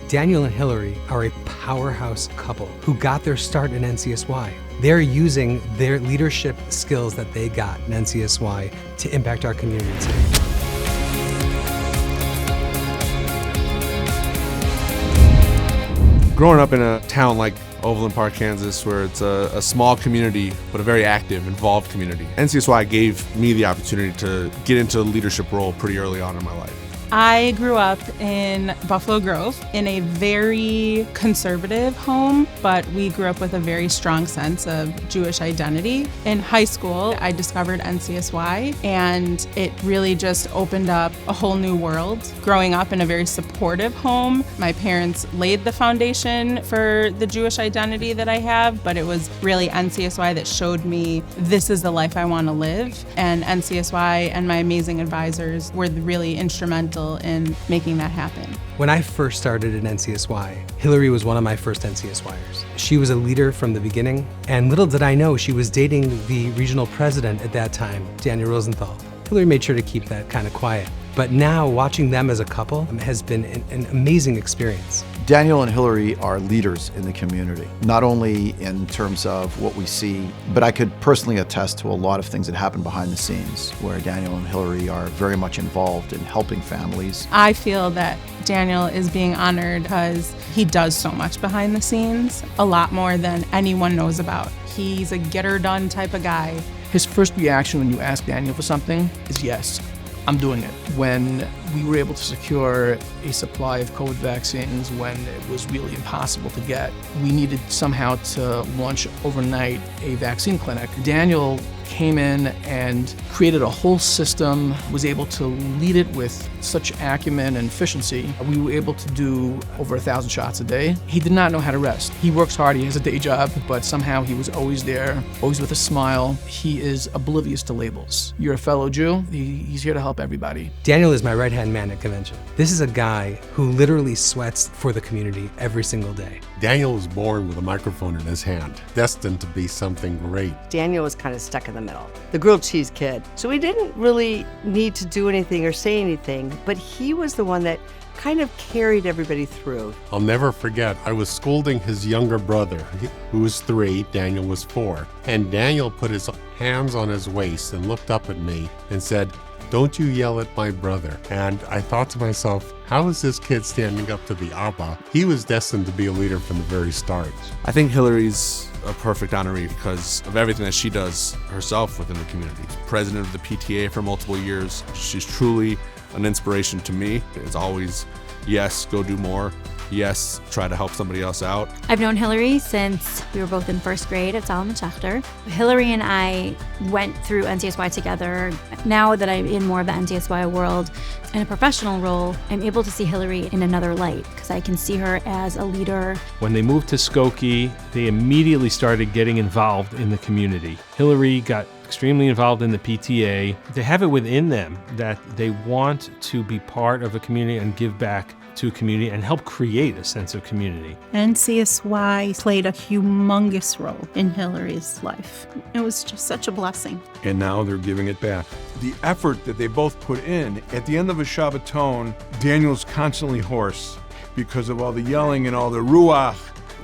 Daniel and Hillary are a powerhouse couple who got their start in NCSY. They're using their leadership skills that they got in NCSY to impact our community today. Growing up in a town like Overland Park, Kansas, where it's a small community, but a very active, involved community, NCSY gave me the opportunity to get into a leadership role pretty early on in my life. I grew up in Buffalo Grove in a very conservative home, but we grew up with a very strong sense of Jewish identity. In high school, I discovered NCSY, and it really just opened up a whole new world. Growing up in a very supportive home, my parents laid the foundation for the Jewish identity that I have, but it was really NCSY that showed me this is the life I want to live. And NCSY and my amazing advisors were really instrumental in making that happen. When I first started at NCSY, Hillary was one of my first NCSYers. She was a leader from the beginning, and little did I know she was dating the regional president at that time, Daniel Rosenthal. Hillary made sure to keep that kind of quiet. But now, watching them as a couple has been an amazing experience. Daniel and Hillary are leaders in the community, not only in terms of what we see, but I could personally attest to a lot of things that happen behind the scenes where Daniel and Hillary are very much involved in helping families. I feel that Daniel is being honored because he does so much behind the scenes, a lot more than anyone knows about. He's a get-her-done type of guy. His first reaction when you ask Daniel for something is yes. I'm doing it. When we were able to secure a supply of COVID vaccines when it was really impossible to get, we needed somehow to launch overnight a vaccine clinic. Daniel came in and created a whole system, was able to lead it with such acumen and efficiency. We were able to do over 1,000 shots a day. He did not know how to rest. He works hard, he has a day job, but somehow he was always there, always with a smile. He is oblivious to labels. You're a fellow Jew, he's here to help everybody. Daniel is my right-hand man at convention. This is a guy who literally sweats for the community every single day. Daniel was born with a microphone in his hand, destined to be something great. Daniel was kind of stuck in the middle, the grilled cheese kid. So he didn't really need to do anything or say anything, but he was the one that kind of carried everybody through. I'll never forget, I was scolding his younger brother, who was 3, Daniel was 4, and Daniel put his hands on his waist and looked up at me and said, "Don't you yell at my brother." And I thought to myself, how is this kid standing up to the Abba? He was destined to be a leader from the very start. I think Hillary's a perfect honoree because of everything that she does herself within the community. President of the PTA for multiple years. She's truly an inspiration to me. It's always, yes, go do more. Yes, try to help somebody else out. I've known Hillary since we were both in first grade at Solomon Schechter. Hillary and I went through NCSY together. Now that I'm in more of the NCSY world, in a professional role, I'm able to see Hillary in another light because I can see her as a leader. When they moved to Skokie, they immediately started getting involved in the community. Hillary got extremely involved in the PTA. They have it within them that they want to be part of a community and give back to a community and help create a sense of community. NCSY played a humongous role in Hillary's life. It was just such a blessing. And now they're giving it back. The effort that they both put in, at the end of a Shabbaton, Daniel's constantly hoarse because of all the yelling and all the ruach.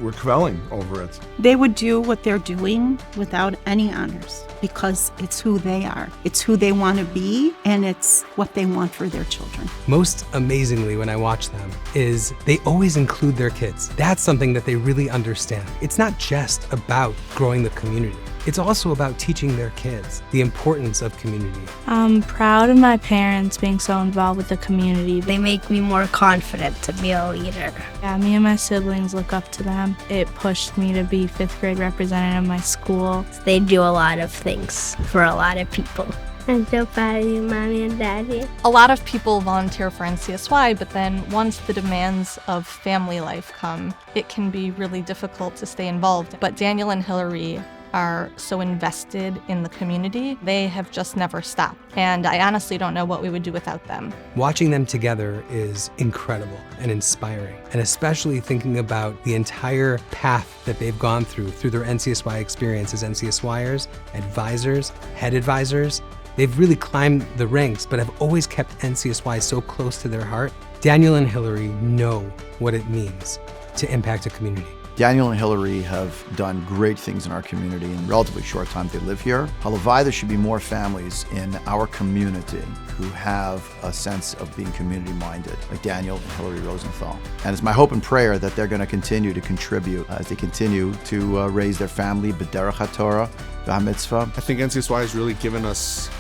We're quelling over it. They would do what they're doing without any honors because it's who they are. It's who they want to be, and it's what they want for their children. Most amazingly, when I watch them, is they always include their kids. That's something that they really understand. It's not just about growing the community. It's also about teaching their kids the importance of community. I'm proud of my parents being so involved with the community. They make me more confident to be a leader. Yeah, me and my siblings look up to them. It pushed me to be 5th grade representative of my school. They do a lot of things for a lot of people. I'm so proud of you, Mommy and Daddy. A lot of people volunteer for NCSY, but then once the demands of family life come, it can be really difficult to stay involved. But Daniel and Hillary are so invested in the community, they have just never stopped. And I honestly don't know what we would do without them. Watching them together is incredible and inspiring, and especially thinking about the entire path that they've gone through their NCSY experience as NCSYers, advisors, head advisors. They've really climbed the ranks, but have always kept NCSY so close to their heart. Daniel and Hillary know what it means to impact a community. Daniel and Hillary have done great things in our community in a relatively short time they live here. Halavai, there should be more families in our community who have a sense of being community-minded, like Daniel and Hillary Rosenthal. And it's my hope and prayer that they're going to continue to contribute as they continue to raise their family, b'derech haTorah, v'hamitzvah. I think NCSY has really given us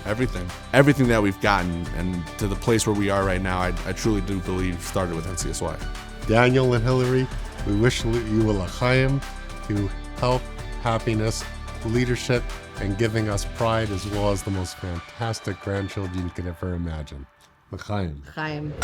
everything that we've gotten, and to the place where we are right now, I truly do believe started with NCSY. Daniel and Hillary, we wish you a l'chaim, to health, happiness, leadership, and giving us pride, as well as the most fantastic grandchildren you could ever imagine. L'chaim. Chaim.